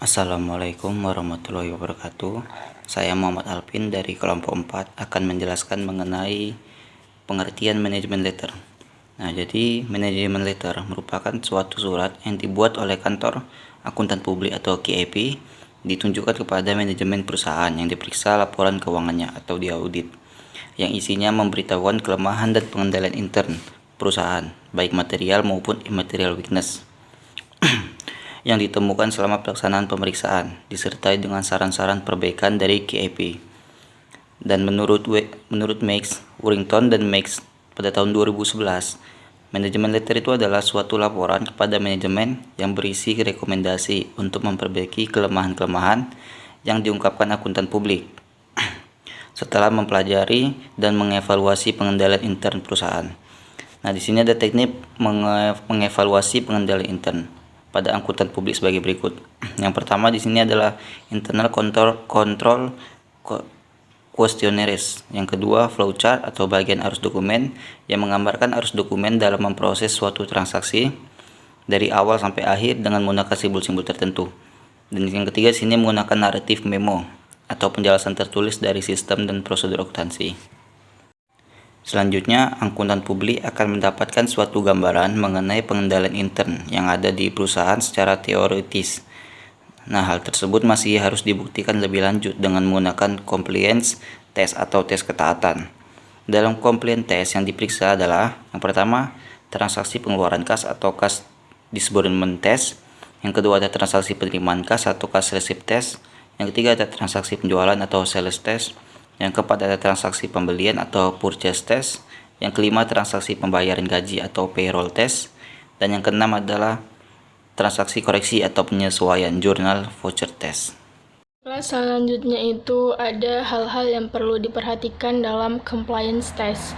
Assalamualaikum warahmatullahi wabarakatuh. Saya Muhammad Alvin dari kelompok 4 akan menjelaskan mengenai pengertian manajemen letter. Nah, jadi manajemen letter merupakan suatu surat yang dibuat oleh kantor akuntan publik atau KAP ditunjukkan kepada manajemen perusahaan yang diperiksa laporan keuangannya atau diaudit, yang isinya memberitahukan kelemahan dan pengendalian intern perusahaan, baik material maupun immaterial weakness yang ditemukan selama pelaksanaan pemeriksaan, disertai dengan saran-saran perbaikan dari KAP. Dan menurut Max, Worthington dan Max pada tahun 2011, manajemen letter itu adalah suatu laporan kepada manajemen yang berisi rekomendasi untuk memperbaiki kelemahan-kelemahan yang diungkapkan akuntan publik setelah mempelajari dan mengevaluasi pengendalian intern perusahaan. Nah, di sini ada teknik mengevaluasi pengendalian intern pada akuntan publik sebagai berikut. Yang pertama di sini adalah internal control questionnaires. Yang kedua, flowchart atau bagian arus dokumen yang menggambarkan arus dokumen dalam memproses suatu transaksi dari awal sampai akhir dengan menggunakan simbol-simbol tertentu. Dan yang ketiga di sini menggunakan naratif memo atau penjelasan tertulis dari sistem dan prosedur akuntansi. Selanjutnya, akuntan publik akan mendapatkan suatu gambaran mengenai pengendalian intern yang ada di perusahaan secara teoritis. Nah, hal tersebut masih harus dibuktikan lebih lanjut dengan menggunakan compliance test atau tes ketaatan. Dalam compliance test yang diperiksa adalah yang pertama, transaksi pengeluaran kas atau kas disbursement test. Yang kedua ada transaksi penerimaan kas atau kas receipt test. Yang ketiga ada transaksi penjualan atau sales test. Yang keempat ada transaksi pembelian atau purchase test. Yang kelima transaksi pembayaran gaji atau payroll test. Dan yang keenam adalah transaksi koreksi atau penyesuaian journal voucher test. Selanjutnya itu ada hal-hal yang perlu diperhatikan dalam compliance test.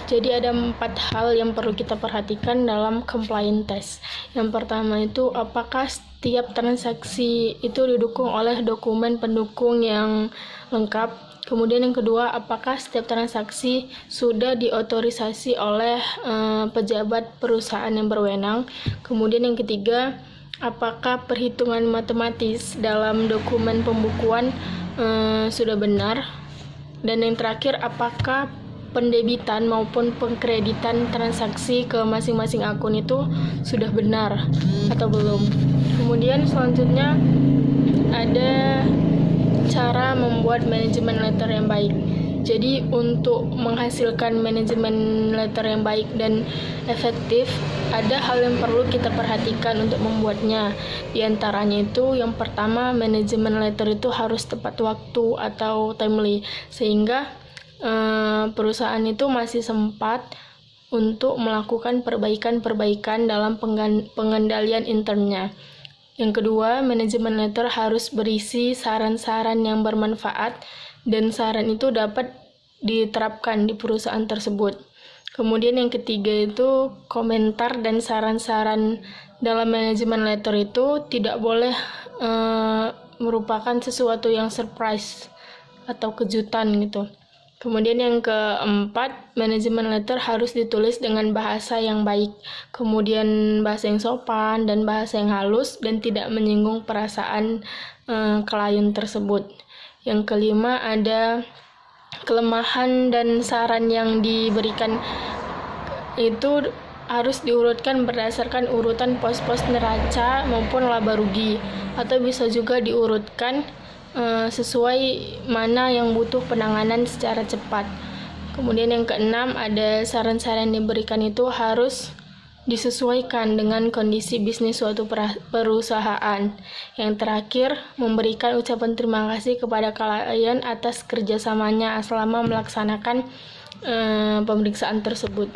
Jadi ada 4 hal yang perlu kita perhatikan dalam compliance test. Yang pertama itu apakah setiap transaksi itu didukung oleh dokumen pendukung yang lengkap. Kemudian yang kedua, apakah setiap transaksi sudah diotorisasi oleh pejabat perusahaan yang berwenang. Kemudian yang ketiga, apakah perhitungan matematis dalam dokumen pembukuan sudah benar. Dan yang terakhir, apakah pendebitan maupun pengkreditan transaksi ke masing-masing akun itu sudah benar atau belum. Kemudian selanjutnya ada cara membuat manajemen letter yang baik. Jadi untuk menghasilkan manajemen letter yang baik dan efektif, ada hal yang perlu kita perhatikan untuk membuatnya. Di antaranya itu yang pertama, manajemen letter itu harus tepat waktu atau timely, sehingga perusahaan itu masih sempat untuk melakukan perbaikan-perbaikan dalam pengendalian internnya. Yang kedua, manajemen letter harus berisi saran-saran yang bermanfaat dan saran itu dapat diterapkan di perusahaan tersebut. Kemudian yang ketiga itu komentar dan saran-saran dalam manajemen letter itu tidak boleh merupakan sesuatu yang surprise atau kejutan gitu. Kemudian yang keempat, manajemen letter harus ditulis dengan bahasa yang baik, kemudian bahasa yang sopan dan bahasa yang halus dan tidak menyinggung perasaan klien tersebut. Yang kelima ada kelemahan dan saran yang diberikan itu harus diurutkan berdasarkan urutan pos-pos neraca maupun laba rugi, atau bisa juga diurutkan sesuai mana yang butuh penanganan secara cepat. Kemudian yang keenam ada saran-saran yang diberikan itu harus disesuaikan dengan kondisi bisnis suatu perusahaan. Yang terakhir, memberikan ucapan terima kasih kepada klien atas kerjasamanya selama melaksanakan pemeriksaan tersebut.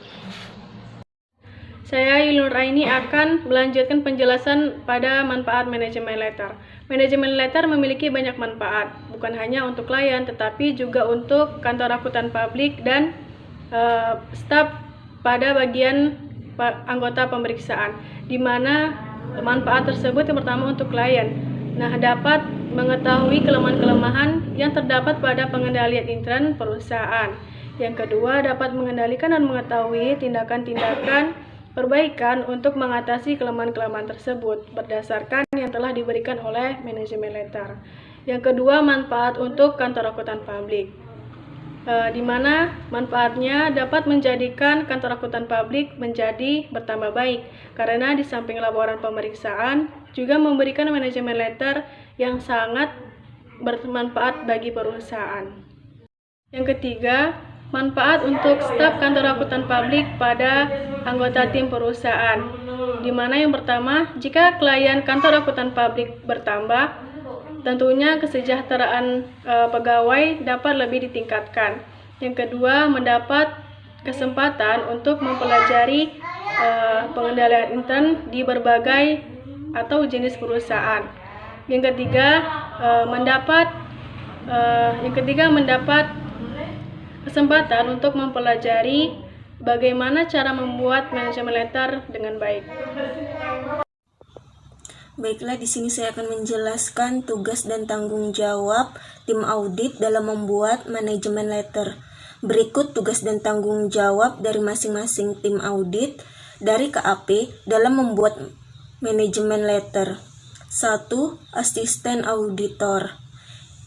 Saya Yulnur Aini akan melanjutkan penjelasan pada manfaat manajemen letter. Manajemen letter memiliki banyak manfaat, bukan hanya untuk klien, tetapi juga untuk kantor akuntan publik dan staf pada bagian anggota pemeriksaan, di mana manfaat tersebut yang pertama untuk klien. Nah, dapat mengetahui kelemahan-kelemahan yang terdapat pada pengendalian intern perusahaan. Yang kedua, dapat mengendalikan dan mengetahui tindakan-tindakan perbaikan untuk mengatasi kelemahan-kelemahan tersebut berdasarkan yang telah diberikan oleh manajemen letter. Yang kedua, manfaat untuk kantor akuntan publik, di mana manfaatnya dapat menjadikan kantor akuntan publik menjadi bertambah baik, karena di samping laporan pemeriksaan juga memberikan manajemen letter yang sangat bermanfaat bagi perusahaan. Yang ketiga, manfaat untuk staf kantor akuntan publik pada anggota tim perusahaan, di mana yang pertama, jika klien kantor akuntan publik bertambah, tentunya kesejahteraan pegawai dapat lebih ditingkatkan. Yang kedua, mendapat kesempatan untuk mempelajari pengendalian intern di berbagai atau jenis perusahaan. Yang ketiga, mendapat kesempatan untuk mempelajari bagaimana cara membuat manajemen letter dengan baik. Baiklah, di sini saya akan menjelaskan tugas dan tanggung jawab tim audit dalam membuat manajemen letter. Berikut tugas dan tanggung jawab dari masing-masing tim audit dari KAP dalam membuat manajemen letter. 1. Asisten auditor.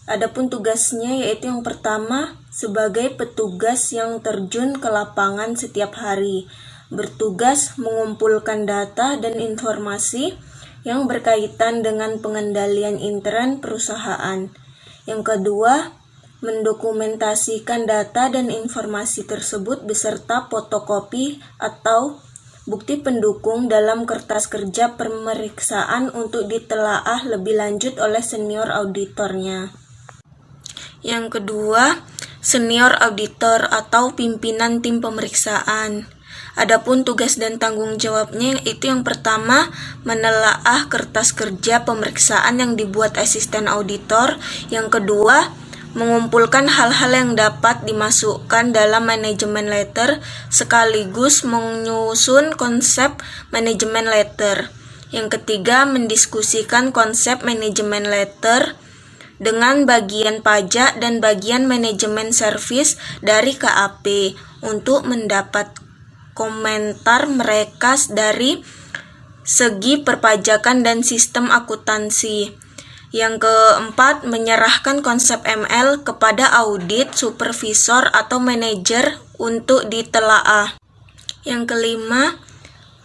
Adapun tugasnya yaitu yang pertama, sebagai petugas yang terjun ke lapangan setiap hari, bertugas mengumpulkan data dan informasi yang berkaitan dengan pengendalian intern perusahaan. Yang kedua, mendokumentasikan data dan informasi tersebut beserta fotokopi atau bukti pendukung dalam kertas kerja pemeriksaan untuk ditelaah lebih lanjut oleh senior auditornya. Yang kedua, senior auditor atau pimpinan tim pemeriksaan. Adapun tugas dan tanggung jawabnya itu yang pertama, menelaah kertas kerja pemeriksaan yang dibuat asisten auditor. Yang kedua, mengumpulkan hal-hal yang dapat dimasukkan dalam manajemen letter sekaligus menyusun konsep manajemen letter. Yang ketiga, mendiskusikan konsep manajemen letter dengan bagian pajak dan bagian manajemen servis dari KAP untuk mendapat komentar mereka dari segi perpajakan dan sistem akuntansi. Yang keempat, menyerahkan konsep ML kepada audit, supervisor atau manajer untuk ditelaah. Yang kelima,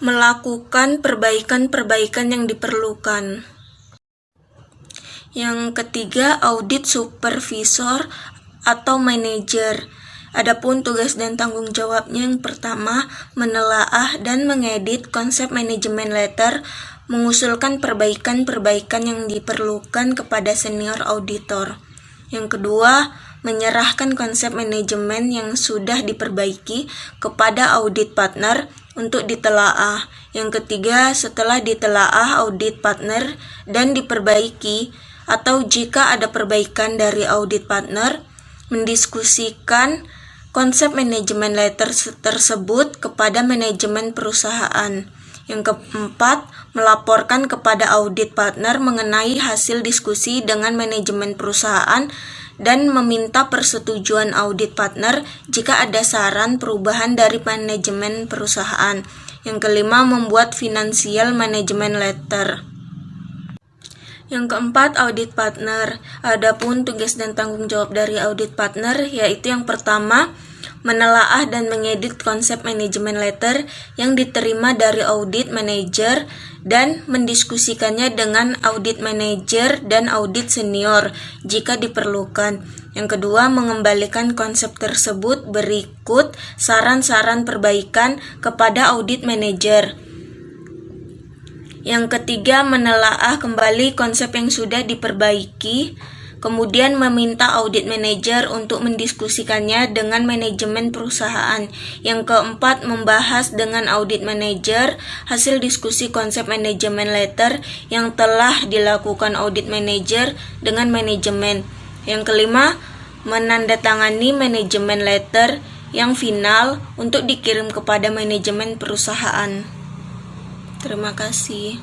melakukan perbaikan-perbaikan yang diperlukan. Yang ketiga, audit supervisor atau manajer. Adapun tugas dan tanggung jawabnya yang pertama, menelaah dan mengedit konsep manajemen letter, mengusulkan perbaikan-perbaikan yang diperlukan kepada senior auditor. Yang kedua, menyerahkan konsep manajemen yang sudah diperbaiki kepada audit partner untuk ditelaah. Yang ketiga, setelah ditelaah audit partner dan diperbaiki, atau jika ada perbaikan dari audit partner, mendiskusikan konsep manajemen letter tersebut kepada manajemen perusahaan. Yang keempat, melaporkan kepada audit partner mengenai hasil diskusi dengan manajemen perusahaan dan meminta persetujuan audit partner jika ada saran perubahan dari manajemen perusahaan. Yang kelima, membuat financial management letter. Yang keempat, audit partner. Adapun tugas dan tanggung jawab dari audit partner yaitu yang pertama, menelaah dan mengedit konsep manajemen letter yang diterima dari audit manager dan mendiskusikannya dengan audit manager dan audit senior jika diperlukan. Yang kedua, mengembalikan konsep tersebut berikut saran-saran perbaikan kepada audit manager. Yang ketiga, menelaah kembali konsep yang sudah diperbaiki, kemudian meminta audit manager untuk mendiskusikannya dengan manajemen perusahaan. Yang keempat, membahas dengan audit manager hasil diskusi konsep manajemen letter yang telah dilakukan audit manager dengan manajemen. Yang kelima, menandatangani manajemen letter yang final untuk dikirim kepada manajemen perusahaan. Terima kasih.